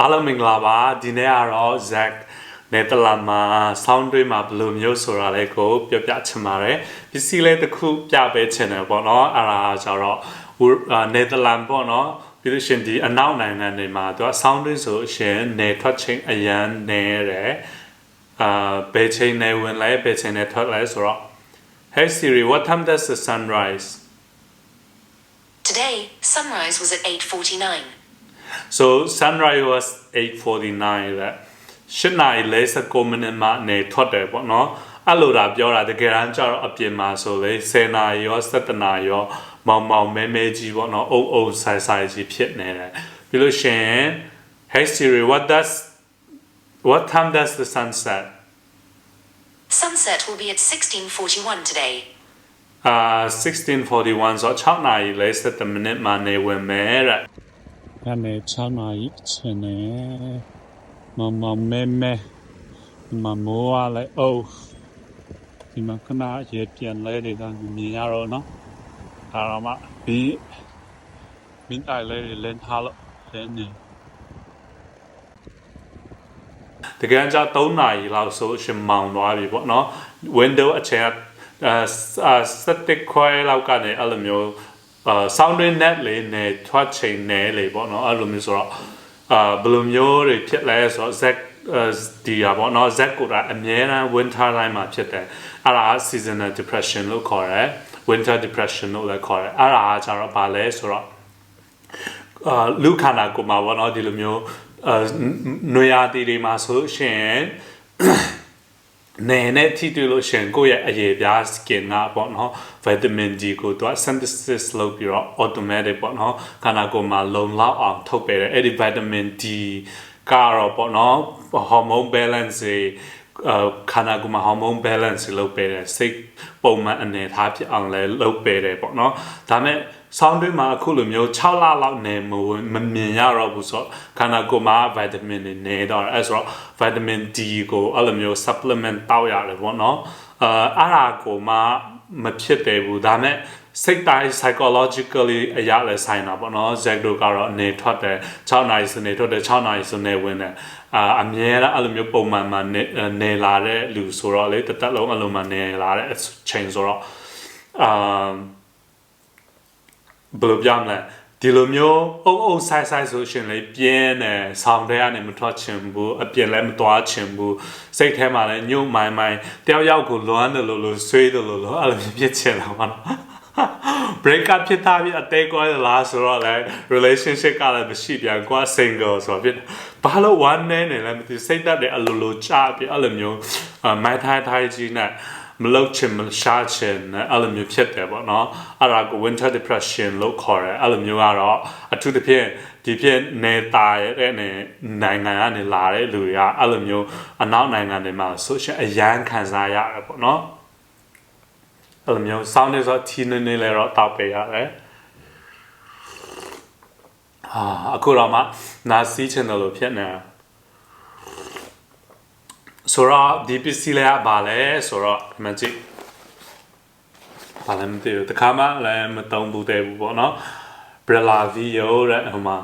အားလုံးမင်္ဂလာပါဒီနေ့ကတော့ Zack နယ်သာလန်မှာ sound တွေမှာဘယ်လိုမျိုးဆိုတာလေးကိုပြပြချင်ပါတယ်ပစ္စည်းလေးတစ်ခုပြပေးချင်တယ်ပေါ့နော်အဲ့ဒါကျတော့နယ်သာလန်ပေါ့နော်ပြီးလို့ရှင်ဒီအနောက်နိုင်ငံတွေမှာသူက sound တွေဆိုရှင်နယ်ထွက်ချင်းအရန်နေတယ်ဘယ်ချိန်နေဝင်လဲဘယ်ချိန်နေထွက်လဲဆိုတော့ Hey Siri what time does the sun rise Today sunrise was at 8:49 So sunrise was 8:49 that 8:49မိနစ်မှနေထွက်တယ်ပေါ့နော်အဲ့လိုတာပြောတာတကယ်တမ်းကျတော့အပြင်မှာဆိုလေ10နာရီရော17နာရီရောမောင်မောင်မဲမဲကြီးပေါ့နော်အုပ်အုပ်ဆိုင်ဆိုင်ကြီးဖြစ်နေတယ်ပြီးလို့ရှင် Hey Siri what time does the sun set Sunset will be at 16:41 today 16:41ဆို6နာရီ17မိနစ်မှနေဝင်မယ်တဲ့ကနေ6နာရီချင်နေမမမဲမဲမမိုးရလဲအိုးဒီမှာခဏရေပြန်လဲနေတာမြင်ရတော့နော်ဒါတော့မှဒီမင်းတိုင်လဲလင်းထားလို့လင်းနေတကယ်ကြ3နာရီလောက်ဆိုရှင်မောင်သွားပြီပေါ့နော် window အချိန်7ခွဲလောက်ကနေအဲ့လိုမျိုးsound net လေးနဲ့ထွက်ချိန်နဲ့လေပေါ့နော်အဲ့လိုမျိုးဆိုတော့ဘယ်လိုမျိုးတွေဖြစ်လဲဆိုတော့ Zack ဒီရပေါ့နော် Zack ကိုအမြဲတမ်း winter time မှာဖြစ်တယ်အဲ့ဒါ seasonal depression လို့ခေါ်တယ် winter depression လို့လည်းခေါ်တယ်အဲ့ဒါကကျတော့ဘာလဲဆိုတော့လူခန္ဓာကိုယ်မှာပေါ့နော်ဒီလိုမျိုးနွေရာသီတွေမှာဆိုရှင်နေနဲ့ထိတွေ့လို့ရှင်ကိုယ့်ရဲ့အရေပြား skin ကပေါ့နော် vitamin D ကိုသူက synthesis လုပ်ပြီးတော့ automatic ပေါ့နော်ခန္ဓာကိုယ်မှာလုံလောက်အောင်ထုတ်ပေးတယ်အဲ့ဒီ vitamin D ကတော့ပေါ့နော် hormone balance ခန္ဓာကိုယ်မှာ hormone balance လုပ်ပေးတယ်စိတ်ပုံမှန်အနေထားဖြစ်အောင်လည်းလုပ်ပေးတယ်ပေါ့နော်ဒါမဲ့ဆောင်းတွင်းမှာအခုလိုမျိုး6လလောက်နေမမြင်ရတော့ဘူးဆိုတော့ခန္ဓာကိုယ်မှာ vitamin တွေနေတော့အဲ့ဆိုတော့ vitamin D ကိုအဲ့လိုမျိုး supplement တောက်ရတယ်ပေါ့နော်အဲ့ဒါကိုမှမဖြစ်သေးဘူးဒါမဲ့စိတ်တိုင်း psychologically အရာလဲဆိုင်တာပေါ့နော် Zack တို့ကတော့နေထွက်တယ်6နာရီစနေထွက်တယ်6နာရီစနေဝင်တယ်အမြဲတမ်းအဲ့လိုမျိုးပုံမှန်မှနေလာတဲ့လူဆိုတော့လေတစ်သက်လုံးအလုံးမှနေလာတဲ့အချိန်ဆိုတော့ဘယ်လိုပြောမလဲဒီလိုမျိုးအုပ်အုပ်ဆိုင်ဆိုင်ဆိုရှင်လေပြင်းတယ်ဆောင်းတဲ့ကနေမထွက်ချင်ဘူးအပြင်လည်းမသွားချင်ဘူးစိတ်ထဲမှာလည်းညှို့မိုင်းမိုင်းတယောက်ယောက်ကိုလွမ်းတယ်လို့ဆွေးတယ်လို့အဲ့လိုဖြစ်ချင်တာပါနော် break up ဖြစ်တာပြီးအသေးကွာလားဆိုတော့လေ relationship ကလည်းမရှိပြန်ကွာ single ဆိုတော့ဖြစ်ဘာလို့ one နဲ့လည်းမသိစိတ်သက်တယ်အလိုလိုချပြီးအဲ့လိုမျိုးမိုင်းထိုင်ကြီးနဲ့မလောက်ချင်မရှားချင်အဲ့လိုမျိုးဖြစ်တယ်ပေါ့နော်အဲ့ဒါကို winter depression လို့ခေါ်တယ်အဲ့လိုမျိုးကတော့အထူးသဖြင့်ဒီဖြစ်နေတာရဲ့နိုင်ငံကနေလာတဲ့လူတွေကအဲ့လိုမျိုးအနောက်နိုင်ငံတွေမှာဆိုရှင်အရန်ခံစားရတယ်ပေါ့နော်အဲ့လိုမျိုး sound တွေဆိုတီးနေလဲတော့တောက်ပေးရတယ်အခုတော့မှနာစီးချင်တယ်လို့ဖြစ်နေဆိုတော့ဒီပစ္စည်းလေးကဘာလဲဆိုတော့ဒီမှာကြည့်ဘာလဲမသိဘူးတခါမှလည်းမတုံးဘူးတဲ့ဘူးပေါ့နော် Brella Vio တဲ့ဟိုမှာ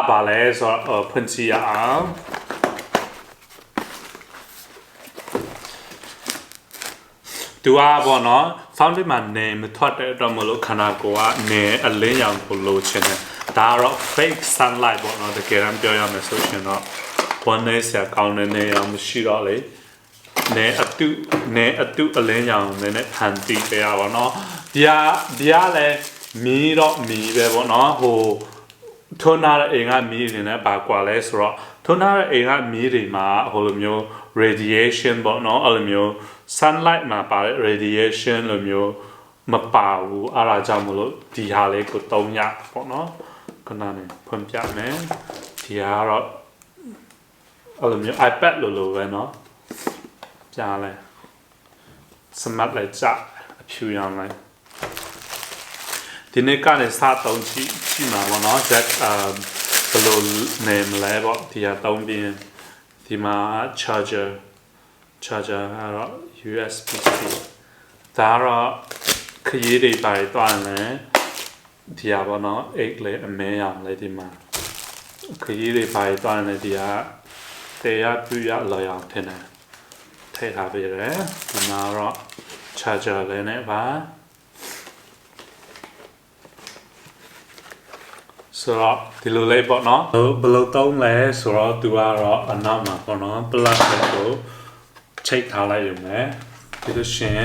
ဘာလဲဆိုတော့ဖွင့်ကြည့်ရအောင်သူကပေါ့နော် fountain မှာနေမထွက်တဲ့အတွက်မလို့ခန္ဓာကိုယ်ကနေအလင်းရောင်ကိုလိုချင်တယ်ဒါကတော့ fake sunlight ပေါ့နော်တကယ်တမ်းပြောရမယ်ဆိုရှင်တော့one day ဆရာကောင်းနေရောမရှိတော့လေနေအတုအလင်းရောင်နဲ့ဖန်တီးပေးရပါတော့ဒီကလည်းမီးတော့မီးပဲပေါ့နော်ဟိုထွန်းထားတဲ့အိမ်ကမီးတွေနဲ့ဘာကွာလဲဆိုတော့ထွန်းထားတဲ့အိမ်ကမီးတွေမှာဟိုလိုမျိုး radiation ပေါ့နော်အဲ့လိုမျိုး sunlight မှာပါတဲ့ radiation လိုမျိုးမပါဘူးအဲ့ဒါကြောင့်မလို့ဒီဟာလေးကိုသုံးရပေါ့နော်ခဏနေဖွင့်ပြမယ်ဒီကတော့အဲ့လိုမျိုး iPad လိုပဲเนาะကြားလဲ smart လိုက်ကြအဖြူရောင်လိုက်ဒီနေ့ကနေစသုံးကြည့်မှာပေါ့เนาะ Zack ဘယ်လိုနေမလဲပေါ့ဒီဟာသုံးပြီးဒီမှာ charger ကတော့ USB-C ဒါတော့ခရီးတွေပါသွားတယ်ဒီဟာပေါ့เนาะ8လေးအမဲရောင်လေးဒီမှာ ခရီးတွေပါသွားနေဒီကတရားပြရလော်ရအောင်ထင်တယ်ထည့်ထားပေးတယ်ဒီမှာတော့ charger လေးနဲ့ပါဆိုတော့ဒီလိုလေးပေါ့နော်ဘယ်လိုသုံးလဲဆိုတော့သူကတော့အနောက်မှာပေါ့နော် plug ကိုချိတ်ထားလိုက်ရုံနဲ့ဒီလိုရှင်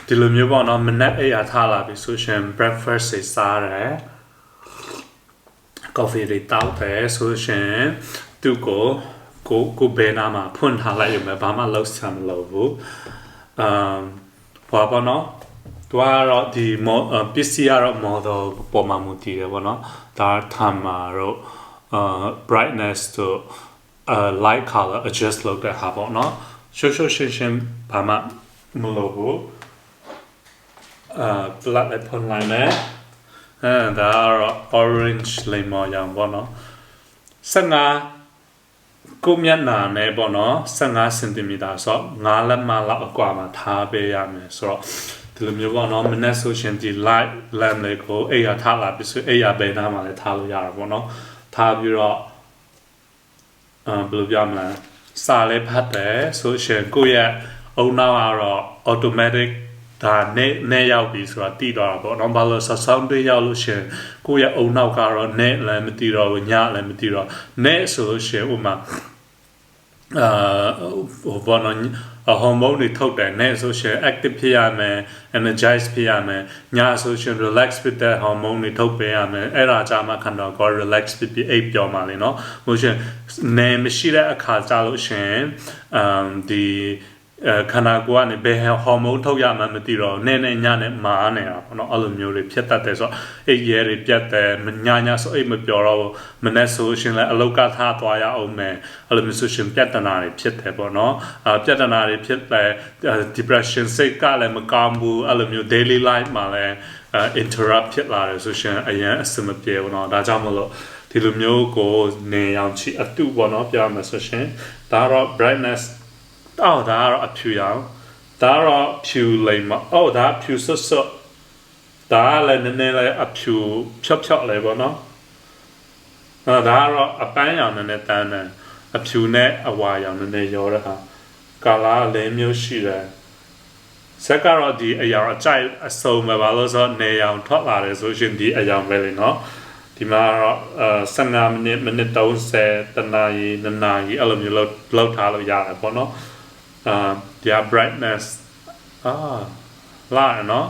ဒီလိုမျိုးပေါ့နော်မနက်အိပ်ရာထားလာပြီဆိုရှင် breakfast တွေစားတယ် coffee တွေတောက်တယ်ဆိုရှင်သူကိုဘယ်နာမှာဖွင့်ထားလိုက်ရုံပဲဘာမှလုပ်စရာမလိုဘူးဘာပေါ့နော်သူကတော့ဒီပစ္စည်းကတော့ model ပေါ်မှာမူတည်တယ်ပေါ့နော်ဒါ timer တို့brightness တို့light color adjust လုပ်တဲ့ဟာပေါ့နော်ရှင်းဘာမှမလိုဘူးplug လေးဖွင့်လိုက်မယ်ဒါကတော့ orange လိမ္မော်ရောင်ပေါ့နော်15ကိုမျက်နှာနဲ့ပေါ့နော်15 cm ဆိုတော့9လက်မလောက်အကွာမှာထားပေးရမယ်ဆိုတော့ဒီလိုမျိုးပေါ့နော်မနေ့ဆိုရှင်ဒီ light lamp လေးကိုအိယာထားလာပြီးဆိုအိယာဘယ်နားမှာလဲထားလို့ရတာပေါ့နော်ထားပြီးတော့ဘယ်လိုပြောမလဲစာလေးဖတ်တယ်ဆိုရှင်ကိုယ့်ရဲ့အုံနောက်ကတော့ automatic ဒါနဲ့ရောက်ပြီဆိုတာတည်တော့တာပေါ့နော်ဘာလို့ဆောင်းတွေးရောက်လို့ရှင်ကိုယ့်ရဲ့အုံနောက်ကတော့နဲ့လည်းမတည်တော့ဘူးညလည်းမတည်တော့နဲ့ဆိုလို့ရှင်ဥမာဘောနော်ဟော်မုန်းတွေထုတ်တယ်နဲ့ဆိုရှင် active ဖြစ်ရမယ် energize ဖြစ်ရမယ်ညဆိုရှင် relax ဖြစ်တဲ့ဟော်မုန်းတွေထုတ်ပေးရမယ်အဲ့ဒါကြမှာခန္ဓာကိုယ် relax ဖြစ်ပြီးအိပ်ပျော်မှာလေနော်ဟိုရှင်နေမရှိတဲ့အခါကြလို့ရှင်ဒီခန္ဓာကိုယ်ကနေဘယ်ဟော်မုန်းထုတ်ရမှမသိတော့နဲ့ညနဲ့မာနေတာပေါ့နော်အဲ့လိုမျိုးတွေဖြစ်တတ်တယ်ဆိုတော့အိပ်ရဲတွေပြတ်တယ်ညဆိုအိပ်မပျော်တော့မနေ့ဆိုရှင်လည်းအလောက်ကထားသွားရအောင်မယ်အဲ့လိုမျိုးဆိုရှင်ပြဿနာတွေဖြစ်တယ်ပေါ့နော်ပြဿနာတွေဖြစ်တယ် depression စိတ်ကလည်းမကောင်းဘူးအဲ့လိုမျိုး daily life မှာလည်း interrupt ဖြစ်လာတယ်ဆိုရှင်အရင်အဆင်မပြေဘူးเนาะဒါကြောင့်မလို့ဒီလိုမျိုးကိုနေအောင်ချီအတူပေါ့နော်ပြောမယ်ဆိုရှင်ဒါတော့ brightness ဒါကတော့အဖြူရောင်ဒါကတော့ဖြူလိမ့်မဒါဖြူဆွတ်ဒါလည်းနည်းနည်းလေးအဖြူဖြော့လေးပေါ့နော်ဒါကတော့အပန်းရောင်နည်းနည်းတန်းတယ်အဖြူနဲ့အဝါရောင်နည်းနည်းရောတဲ့ဟာကာလာလေးမျိုးရှိတယ်စက်ကတော့ဒီအရောင်အကြိုက်အစုံပဲပါလို့ဆိုနေရောင်ထွက်လာတယ်ဆိုရှင်ဒီအရောင်ပဲလေနော်ဒီမှာတော့15မိနစ်30တနာရီ2နာရီအဲ့လိုမျိုးလောက်ထားလို့ရတယ်ပေါ့နော်ဒီ brightness လာနော်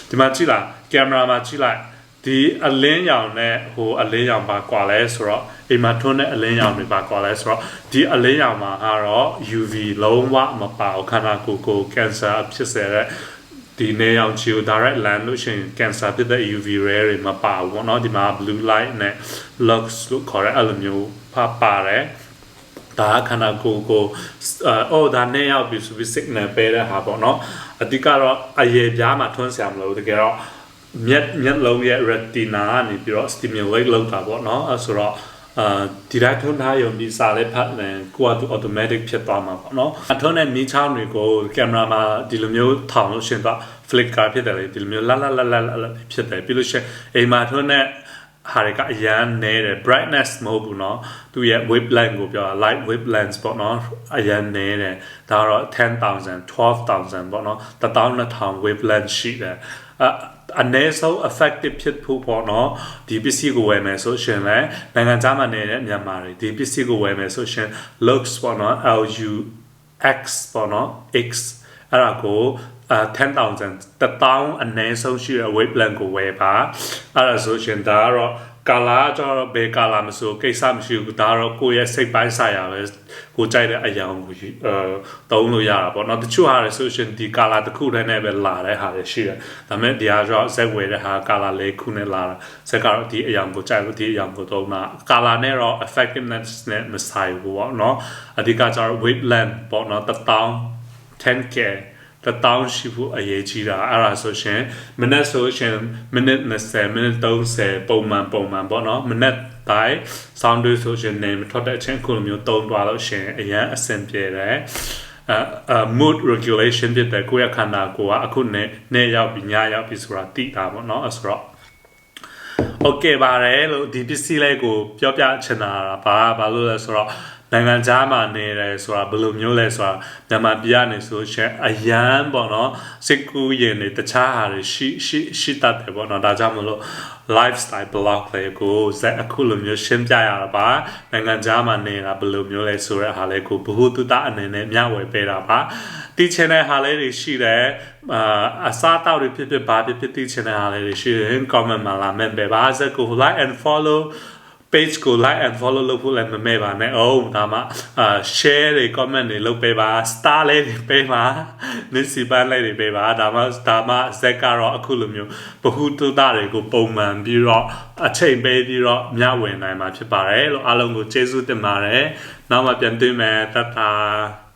ဒီမှာကြည့်လားကင်မရာမှာကြည့်လိုက်ဒီအလင်းရောင်နဲ့ဟိုအလင်းရောင်ပါကွာလဲဆိုတော့အိမ်မှာထွန်းတဲ့အလင်းရောင်တွေပါကွာလဲဆိုတော့ဒီအလင်းရောင်မှာကတော့ UV လုံးဝမပါဘူးခန္ဓာကိုယ်ကို cancer ဖြစ်စေတဲ့ဒီနေရောင်ခြည်ကို direct land လို့ရှိရင် cancer ဖြစ်တဲ့ UV ray တွေမပါဘူးပေါ့နော်ဒီမှာ blue light နဲ့ lux လို့ခေါ်တဲ့အဲ့လိုမျိုးပါတယ်ဒါခန္ဓာကိုယ်ကိုဒါနဲ့ရောက်ပြီဆိုပြီး signal ပေးတဲ့ဟာပေါ့နော်အဓိကတော့အရေပြားမှာထွန်းဆရာမလို့တကယ်တော့မျက်လုံးရဲ့ retina ကနေပြီးတော့ stimulate လုပ်တာပေါ့နော်ဆိုတော့ဒီတိုင်းထွန်းထားရုံဒီစာလေးဖတ်ရင်ကိုကသူ automatic ဖြစ်သွားမှာပေါ့နော်အထွန်းတဲ့မီးချောင်းတွေကိုကင်မရာမှာဒီလိုမျိုးထောင်လို့ရှင်တော့ flicker ဖြစ်တယ်လေဒီလိုမျိုးလာဖြစ်တယ်ပြီးလို့ရှင်အိမ်မှာထွန်းတဲ့ဟာတွေကအရန်နေတယ် brightness မဟုတ်ဘူးเนาะသူရဲ့ wavelength ကိုပြောတာ light wavelength ပေါ့เนาะအရန်နေတယ်ဒါတော့ 10,000 12,000 ပေါ့เนาะ12,000 wavelength ရှိတယ်အနည်းဆုံး effective ဖြစ်ဖို့ပေါ့เนาะဒီပစ္စည်းကိုဝယ်မယ်ဆိုရှင်လည်းနိုင်ငံခြားမှာနေတဲ့မြန်မာတွေဒီပစ္စည်းကိုဝယ်မယ်ဆိုရှင် lux ပေါ့เนาะ LUX ပေါ့เนาะ X အဲ့ဒါကို10,000 1000အနည်းဆုံးရှိတဲ့ wavelength ကိုဝယ်ပါအဲ့ဒါဆိုရှင်ဒါကတော့ကာလာကျတော့ဘယ်ကာလာမဆိုကိစ္စမရှိဘူးဒါတော့ကိုယ့်ရဲ့စိတ်ပိုင်းဆိုင်ရာပဲကိုကြိုက်တဲ့အရာကိုသုံးလို့ရတာပေါ့เนาะတချို့ဟာတွေဆိုရှင်ဒီကာလာတစ်ခုတည်းနဲ့ပဲလာတဲ့ဟာတွေရှိတယ်ဒါပေမဲ့ဒီဟာတော့ဇက်ဝယ်တဲ့ဟာကာလာလေးခုနဲ့လာတာဇက်ကတော့ဒီအရာကိုကြိုက်လို့ဒီအရာကိုသုံးတာကာလာနဲ့တော့ effectiveness နဲ့မဆိုင်ဘူးပေါ့เนาะအဓိကကျတော့ wavelength ပေါ့เนาะ1000 1000ရှိဖို့အရေးကြီးတာအဲ့ဒါဆိုရှင်မိနစ်ဆိုရှင်မိနစ်20မိနစ်30ပုံမှန်ပေါ့နော်မိနစ်တိုင်း sound တွေဆိုရှင်နေမထွက်တဲ့အချင်းခုလိုမျိုးတုံးသွားလို့ရှင်အရင်အဆင်ပြေတယ်mood regulation ဖြစ်တဲ့ကိုယ့်ရဲ့ခန္ဓာကိုယ်ကအခုနေရောက်ပြီးညရောက်ပြီးဆိုတာသိတာပေါ့နော်အဲ့ဆိုတော့ okay ပါတယ်လို့ဒီပစ္စည်းလေးကိုပြောပြချင်တာဘာလို့လဲဆိုတော့နိုင်ငံခြားမှာနေတယ်ဆိုတာဘယ်လိုမျိုးလဲဆိုတာမြန်မာပြည်ကနေဆိုရှင်အရန်ပေါ့နော်စစ်ကူးရင်တွေတခြားဟာတွေရှိတတ်တယ်ပေါ့နော်ဒါကြောင့်မလို့ lifestyle blog လေးကိုဇက်အခုလိုမျိုးရှင်းပြရတာပါနိုင်ငံခြားမှာနေတာဘယ်လိုမျိုးလဲဆိုတဲ့ဟာလေးကိုဘ ഹു တုတအနေနဲ့မျှဝေပေးတာပါတီးချင်တဲ့ဟာလေးတွေရှိတယ်အစားတောက်တွေဖြစ်ဘာဖြစ်တီးချင်တဲ့ဟာလေးတွေရှိရင် comment မှာလာမယ်ပဲပါဇက်ကို like and follow page ကို like and follow လုပ်ဖို့လည်းမမေ့ပါနဲ့ဒါမှshare တွေ comment တွေလုပ်ပေးပါ star လေးတွေပေးပါ Nisi ပန်းလေးတွေပေးပါဒါမှဇက်ကတော့အခုလိုမျိုးဘ ഹു တုတတွေကိုပုံမှန်ပြီးတော့အချိန်ပေးပြီးတော့မျှဝေနိုင်မှာဖြစ်ပါတယ်လို့အားလုံးကိုကျေးဇူးတင်ပါတယ်နောက်မှပြန်တွေ့မယ်တတ်တာ